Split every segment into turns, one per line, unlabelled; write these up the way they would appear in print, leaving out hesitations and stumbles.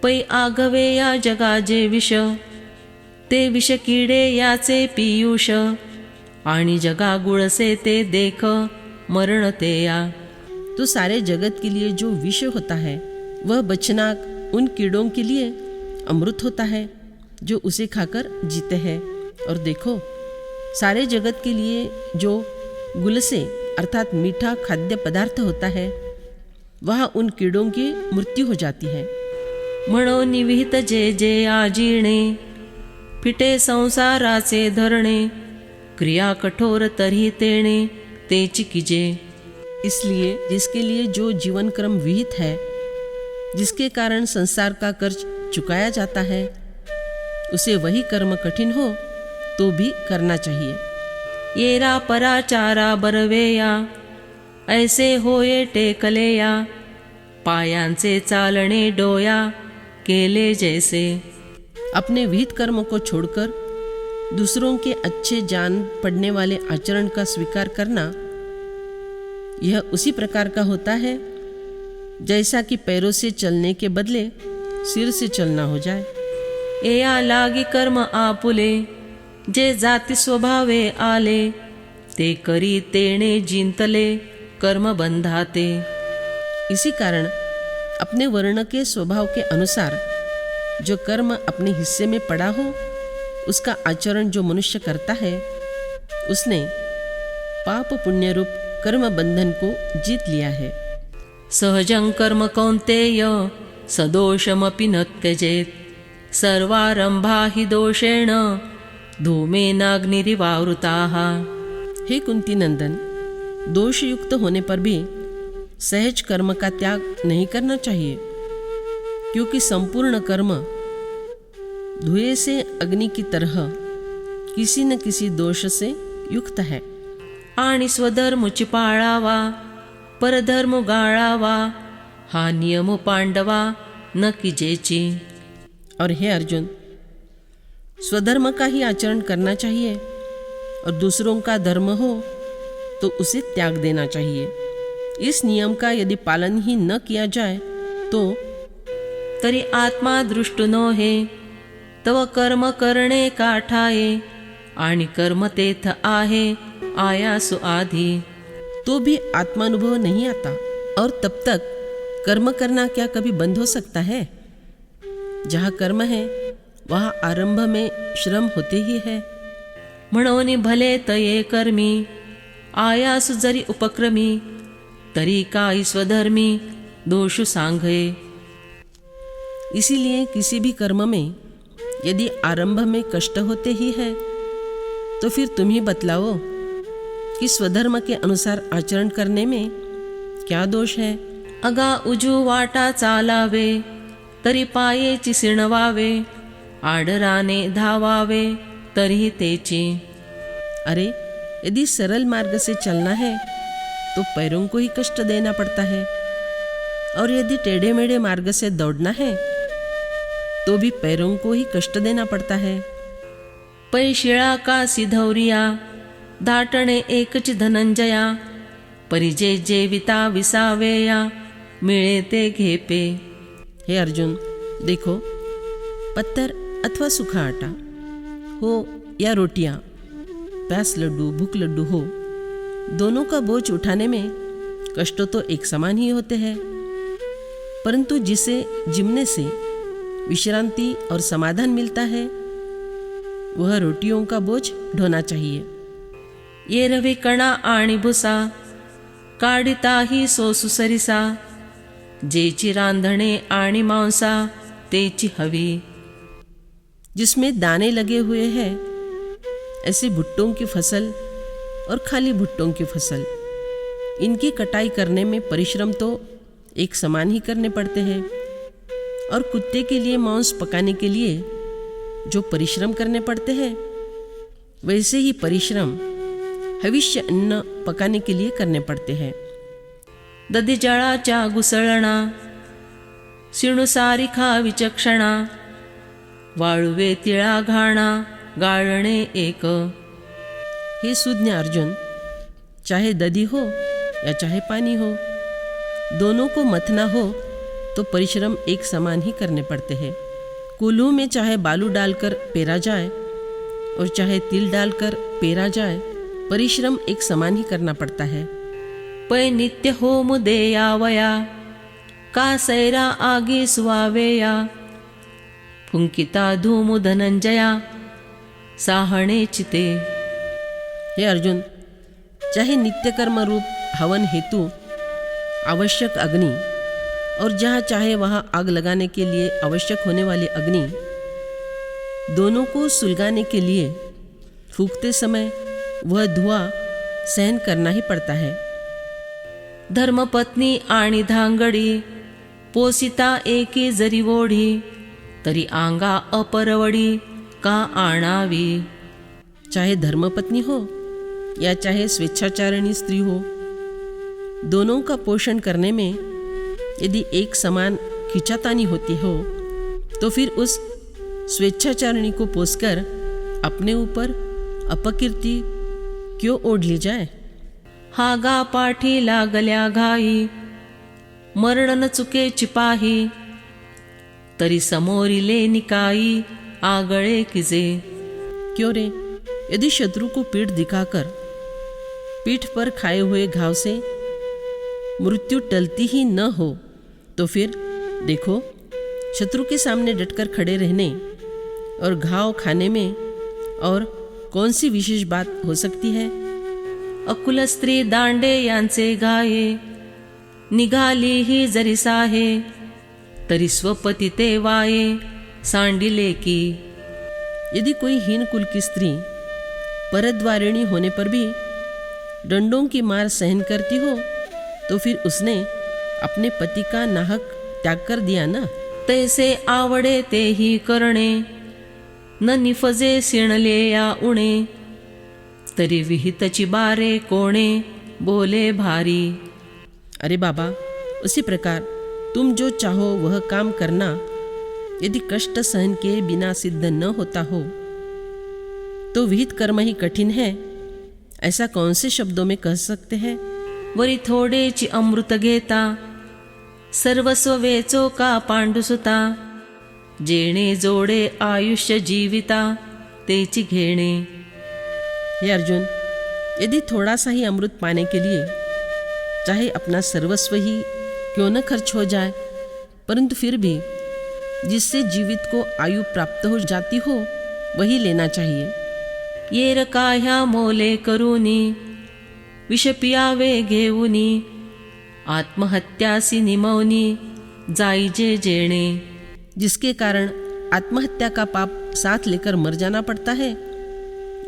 पै आगवे या जगाजे विष, ते विष किडे याचे पियुष, आणि जगा गुळसे ते देख, मरण ते या।
तो सारे जगत के लिए जो विष होता है वह बचनाक उन कीड़ों के लिए अमृत होता है जो उसे खाकर जीते हैं। और देखो, सारे जगत के लिए जो गुलसे अर्थात मीठा खाद्य पदार्थ होता है वह उन कीड़ों की मृत्यु हो जाती है।
म्हणून विहित जे जे आजीणे, फिटे संसाराचे धरणे, क्रिया कठोर तरी तेणे, तेची कीजे।
इसलिए जिसके लिए जो जीवन क्रम विहित है, जिसके कारण संसार का कर्ज चुकाया जाता है, उसे वही कर्म कठिन हो तो भी करना चाहिए।
येरा पराचारा बरवेया, ऐसे होये टेकलेया, पायांचे चालणे डोया, केले जैसे।
अपने विहित कर्मों को छोड़कर दूसरों के अच्छे जान पड़ने वाले आचरण का स्वीकार करना, यह उसी प्रकार का होता है जैसा कि पैरों से चलने के बदले सिर से चलना हो जाए।
एया लागी कर्म आपुले, जे जाती स्वभावे आले, ते करी तेणे जिंतले, कर्म बंधाते।
इसी कारण अपने वर्ण के स्वभाव के अनुसार जो कर्म अपने हिस्से में पड़ा हो, उसका आचरण जो मनुष्य करता है, उसने पाप पुण्य रूप कर्म बंधन को जीत लिया है।
सहजं कर्म कौन्तेय, सदोषमपि न त्यजेत्, सर्वारंभा हि दोषेण, धूमेनाग्निरिवावृताः।
हे कुंती नंदन, दोषयुक्त होने पर भी सहज कर्म का त्याग नहीं करना चाहिए, क्योंकि संपूर्ण कर्म धुएं से अग्नि की तरह किसी न किसी दोष से युक्त है।
आणि स्वधर्मुची पाळावा, परधर्म गाळावा, हा नियम पांडवा न कीजेची।
और हे अर्जुन, स्वधर्म का ही आचरण करना चाहिए और दूसरों का धर्म हो तो उसे त्याग देना चाहिए। इस नियम का यदि पालन ही न किया जाए तो
तरी आत्मा दृष्ट नोहे, तव कर्म करणे काठाये, आणि कर्म तेथ आहे आयासु आधी।
तो भी आत्मानुभव नहीं आता, और तब तक कर्म करना क्या कभी बंद हो सकता है? जहाँ कर्म है वहाँ आरंभ में श्रम होते ही है।
म्हणून भले तये कर्मी, आयासु जरी उपक्रमी, तरी काही स्वधर्मी दोषु सांगे।
इसीलिए किसी भी कर्म में यदि आरंभ में कष्ट होते ही है तो फिर तुम ही बतलाओ कि स्वधर्म के अनुसार आचरण करने में क्या दोष है।
अगा उजू वाटा चालावे, तरी पायेची सिणवावे, आडराने धावावे, तरी तेची।
अरे, यदि सरल मार्ग से चलना है तो पैरों को ही कष्ट देना पड़ता है, और यदि टेढ़े मेढ़े मार्ग से दौड़ना है तो भी पैरों को ही कष्ट देना पड़ता है।
पैशिळा का सिधौरिया, दाटणे एकच धनंजया, परिजे जेविता विसावेया, मिळे ते घेपे।
हे अर्जुन, देखो, पत्थर अथवा सूखा आटा हो या रोटियां, प्यास लड्डू भूख लड्डू हो, दोनों का बोझ उठाने में कष्ट तो एक समान ही होते हैं, परंतु जिसे जिमने से विश्रांति और समाधान मिलता है वह रोटियों का बोझ ढोना चाहिए।
ये रवी कणा आणि भुसा, काढिताही सोसुसरिसा, जेची रांधणे आणि मांसा, तेची हवी।
जिसमें दाने लगे हुए हैं ऐसे भुट्टों की फसल और खाली भुट्टों की फसल, इनकी कटाई करने में परिश्रम तो एक समान ही करने पड़ते हैं, और कुत्ते के लिए मांस पकाने के लिए जो परिश्रम करने पड़ते हैं वैसे ही परिश्रम हविष्य अन्न पकाने के लिए करने पड़ते हैं।
दधी जळाच्या घुसळणा, सिणू सारिखा विचक्षणा, वाळुवे तिळा घाणा, गाळणे एक।
हे सुज्ञ अर्जुन, चाहे दधी हो या चाहे पानी हो, दोनों को मथना हो तो परिश्रम एक समान ही करने पड़ते हैं। कुल्लू में चाहे बालू डालकर पेरा जाए और चाहे तिल डालकर पेरा जाए, परिश्रम एक समान ही करना पड़ता है।
पै नित्य होम देयावया, का सैरा आगी सुवावेया, फुंकिता धूम धनंजया, साहणे चिते।
हे अर्जुन, चाहे नित्यकर्म रूप हवन हेतु आवश्यक अग्नि और जहाँ चाहे वहाँ आग लगाने के लिए आवश्यक होने वाली अग्नि, दोनों को सुलगाने के लिए फूंकते समय वह धुआं सहन करना ही पड़ता है।
धर्मपत्नी आणि धांगडी, पोसिता एकी जरी ओढी, तरी आंगा अपरवडी, का आणावी।
चाहे धर्मपत्नी हो या चाहे स्वेच्छाचारिणी स्त्री हो, दोनों का पोषण करने में यदि एक समान खिंचातानी होती हो, तो फिर उस स्वेच्छाचारिणी को पोसकर अपने ऊपर अपकीर्ति क्यों ओढ ली जाए।
हागा पाठी लागल्या घाई, मरण न चुके चिपाही, तरी समोरिले निकाई, आगळे किजे।
क्यों रे, यदि शत्रु को पीठ दिखाकर पीठ पर खाए हुए घाव से मृत्यु टलती ही न हो, तो फिर देखो शत्रु के सामने डटकर खड़े रहने और घाव खाने में और कौन सी विशेष बात हो सकती है।
अकुल स्त्री दांडे यांचे गाये, निघाली ही जरी साहे, तरी स्वपती ते वाये, सांडिले की।
यदि कोई हीन कुल की स्त्री परद्वारिणी होने पर भी डंडों की मार सहन करती हो, तो फिर उसने अपने पति का नाहक त्याग कर दिया ना।
तैसे आवडे ते ही करणे, न निफजे सिणले या उणे, तरी विहितची बारे कोणे, बोले भारी।
अरे बाबा, उसी प्रकार तुम जो चाहो वह काम करना यदि कष्ट सहन किए बिना सिद्ध न होता हो, तो विहित कर्म ही कठिन है, ऐसा कौन से शब्दों में कह सकते हैं।
वरी थोडेची अमृत घेता, सर्वस्व वेचो का पांडुसुता, जेणे जोडे आयुष्य जीविता, तेची घेणे।
हे अर्जुन, यदि थोड़ा सा ही अमृत पाने के लिए चाहे अपना सर्वस्व ही क्यों न खर्च हो जाए, परंतु फिर भी जिससे जीवित को आयु प्राप्त हो जाती हो वही लेना चाहिए।
ये रकाह्या मोले करूनी, विष पियावे घेऊनी, आत्महत्यासी निमौनी, जाईजे जेणे।
जिसके कारण आत्महत्या का पाप साथ लेकर मर जाना पड़ता है,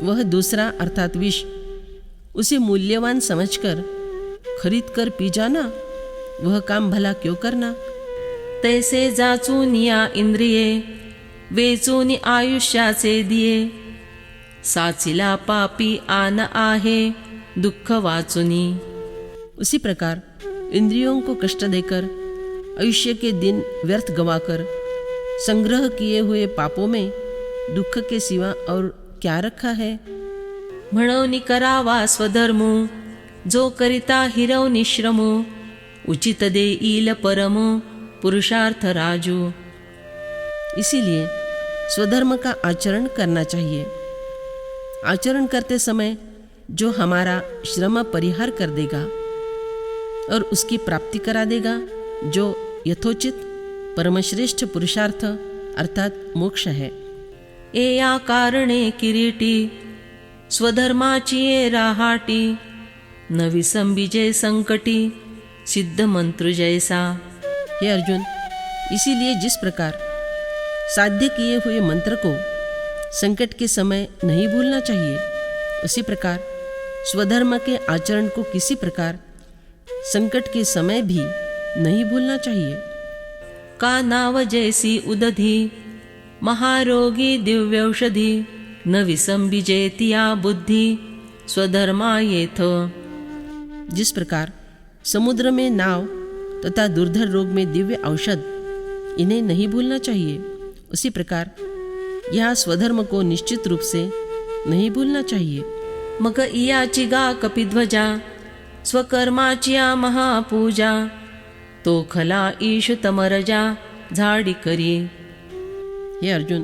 वह दूसरा अर्थात विष उसे मूल्यवान समझकर खरीद कर पी जाना, वह काम भला क्यों करना।
तैसे जाचून या इंद्रिये, वेचून आयुष्याचे दिये, साचिला पापी आन आहे, दुःख वाचुनी।
उसी प्रकार इंद्रियों को कष्ट देकर आयुष्य के दिन व्यर्थ गंवाकर संग्रह किए हुए पापों में दुख के सिवा और क्या रखा है।
म्हणून करावा स्वधर्मो, जो करिता हिरवनी श्रमो, उचित देईल परमो, पुरुषार्थ राजू।
इसीलिए स्वधर्म का आचरण करना चाहिए। आचरण करते समय जो हमारा श्रम परिहार कर देगा और उसकी प्राप्ति करा देगा, जो यथोचित परमश्रेष्ठ पुरुषार्थ अर्थात मोक्ष है।
एया कारणे किरीटी, स्वधर्माची ये राहाटी, न विसंबिजे संकटी, सिद्ध मंत्र जैसा।
हे अर्जुन, इसीलिए जिस प्रकार साध्य किए हुए मंत्र को संकट के समय नहीं भूलना चाहिए, उसी प्रकार स्वधर्म के आचरण को किसी प्रकार संकट के समय भी नहीं भूलना चाहिए।
का नाव जैसी उदधी, महारोगी दिव्यौषधी, न विसंबिजेतिया बुद्धि, स्वधर्मा येथ।
जिस प्रकार समुद्र में नाव तथा दुर्धर रोग में दिव्य औषध, इन्हें नहीं भूलना चाहिए, उसी प्रकार यहाँ स्वधर्म को निश्चित रूप से नहीं भूलना चाहिए।
मग इयाची गा कपिध्वजा, स्वकर्माची या महापूजा, तो खला ईश तमरजा झाड़ी करी।
हे अर्जुन,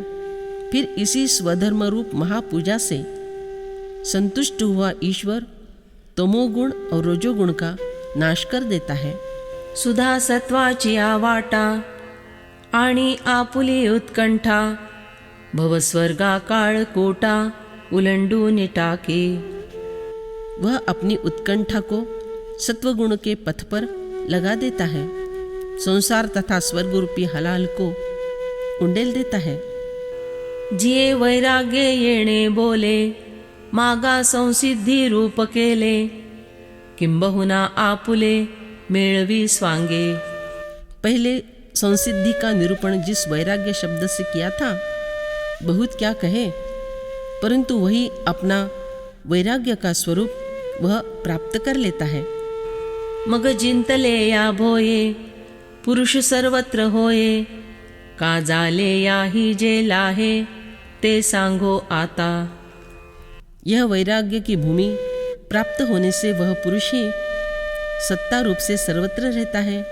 फिर इसी स्वधर्म रूप महापूजा से संतुष्ट हुआ ईश्वर तमोगुण और रजोगुण का नाश कर देता है।
सुधा सत्वाची वाटा आणि आपुली उत्कंठा, भवस्वर्गा काळ कोटा उलंडून टाके।
वह अपनी उत्कंठा को सत्वगुण के पथ पर लगा देता है, संसार तथा स्वर्ग रूपी हलाल को उंडेल देता है।
जिये वैराग्य येणे बोले, मागा संसिद्धी रूप केले, किंबहुना आपुले मेळवी स्वांगे।
पहले संसिद्धि का निरूपण जिस वैराग्य शब्द से किया था, बहुत क्या कहे, परंतु वही अपना वैराग्य का स्वरूप वह प्राप्त कर लेता है।
मग जिंतले या भोये, पुरुष सर्वत्र होये, का जाले याही जे लाहे, ते सांगो आता।
यह वैराग्य की भूमि प्राप्त होने से वह पुरुष ही सत्ता रूप से सर्वत्र रहता है,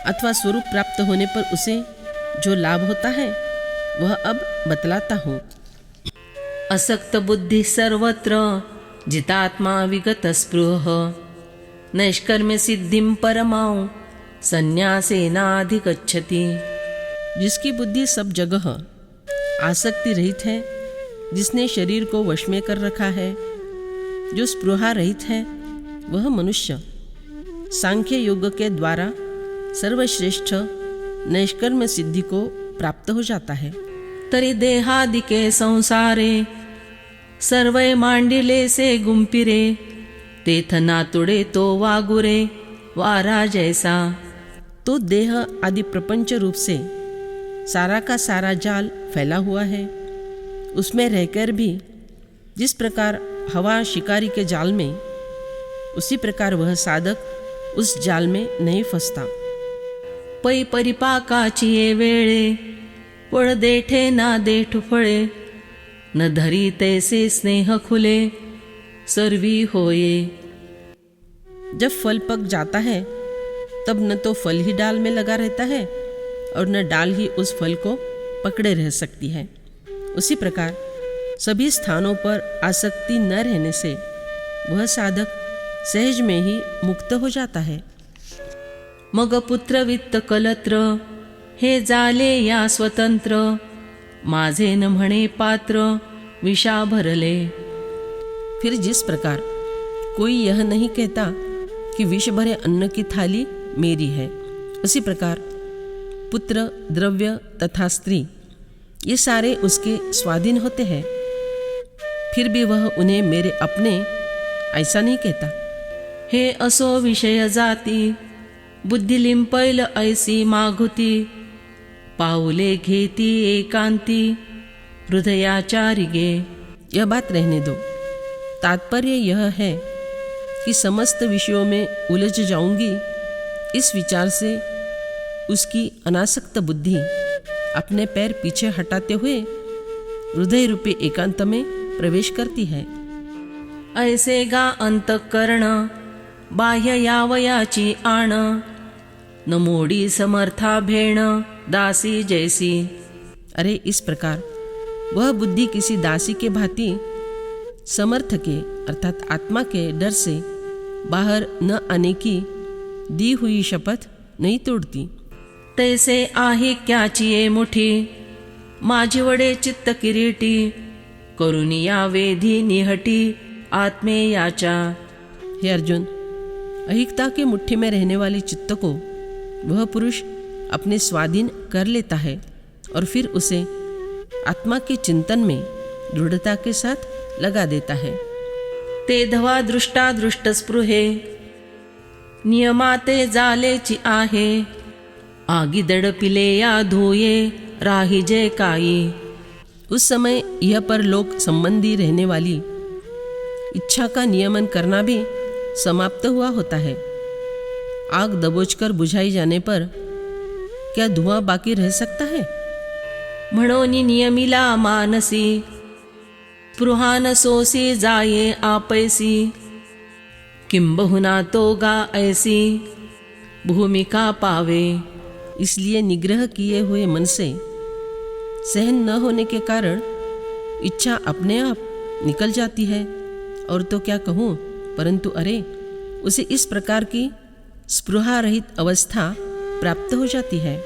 अथवा स्वरूप प्राप्त होने पर उसे जो लाभ होता है वह अब बतलाता हूँ।
असक्त बुद्धि सर्वत्र, जितात्मा विगत स्पृह, नैष्कर्म्य सिद्धिं परमां संन्यासेनाधिगच्छति।
जिसकी बुद्धि सब जगह आसक्ति रहित है, जिसने शरीर को वश में कर रखा है, जो स्पृहा रहित है, वह मनुष्य सांख्य योग के द्वारा सर्वश्रेष्ठ नैष्कर्म्य सिद्धि को प्राप्त हो जाता है।
तरी देहादिके संसारे, सर्वय मांडिले से गुंपिरे, तेथ नातुडे तो वागुरे वारा जैसा।
तो देह आदि प्रपंच रूप से सारा का सारा जाल फैला हुआ है, उसमें रहकर भी जिस प्रकार हवा शिकारी के जाल में, उसी प्रकार वह साधक उस जाल में नहीं फंसता।
पै परिपाकाची ये वेळे, वळ देठे ना देठ फळे, न धरी तैसे स्नेह खुले सर्वी होये।
जब फल पक जाता है तब न तो फल ही डाल में लगा रहता है और न डाल ही उस फल को पकड़े रह सकती है। उसी प्रकार सभी स्थानों पर आसक्ति न रहने से वह साधक सहज में ही मुक्त हो जाता है।
मग पुत्र वित्त कलत्र, हे जाले या स्वतंत्र, माझे न म्हणे पात्र विषा भरले।
फिर जिस प्रकार कोई यह नहीं कहता कि विष भरे अन्न की थाली मेरी है, उसी प्रकार पुत्र, द्रव्य तथा स्त्री ये सारे उसके स्वाधीन होते हैं, फिर भी वह उन्हें मेरे अपने ऐसा नहीं कहता।
हे असो विषय जाती, बुद्धि लिंपैल ऐसी माघुती, पाऊले घेती एकांती हृदयाचारी गे।
यह बात रहने दो, तात्पर्य यह है कि समस्त विषयों में उलझ जाऊंगी, इस विचार से उसकी अनासक्त बुद्धि अपने पैर पीछे हटाते हुए हृदय रूपी एकांत में प्रवेश करती है।
ऐसे गा अंतःकरण, बाह्य यावयाची आण, न मोडी समर्था भेण दासी जैसी।
अरे इस प्रकार वह बुद्धि किसी दासी के भांति समर्थ के अर्थात आत्मा के डर से बाहर न आने की दी हुई शपथ नहीं तोड़ती।
तैसे आहे क्याची ये मुठी, माझी वडे चित्त किरीटी, करुनिया वेधी निहटी आत्मेयाचा।
हे अर्जुन, अहिकता के मुट्ठी में रहने वाली चित्त को वह पुरुष अपने स्वाधीन कर लेता है और फिर उसे आत्मा के चिंतन में दृढ़ता के साथ लगा देता है।
ते धवा दृष्टा दृष्ट स्पृहे, नियमाते जालेची आहे, आगी दडपिले या धोये राही जय काई।
उस समय यह पर लोक संबंधी रहने वाली इच्छा का नियमन करना भी समाप्त हुआ होता है। आग दबोचकर बुझाई जाने पर क्या धुआं बाकी रह सकता है?
म्हणोनी नियमिला मानसी, स्पृहान सोसी जाये आपैसी, किंबहुना तो गा ऐसी, भूमिका पावे।
इसलिए निग्रह किए हुए मन से सहन न होने के कारण इच्छा अपने आप निकल जाती है। और तो क्या कहूँ, परंतु अरे, उसे इस प्रकार की स्पृहा रहित अवस्था प्राप्त हो जाती है।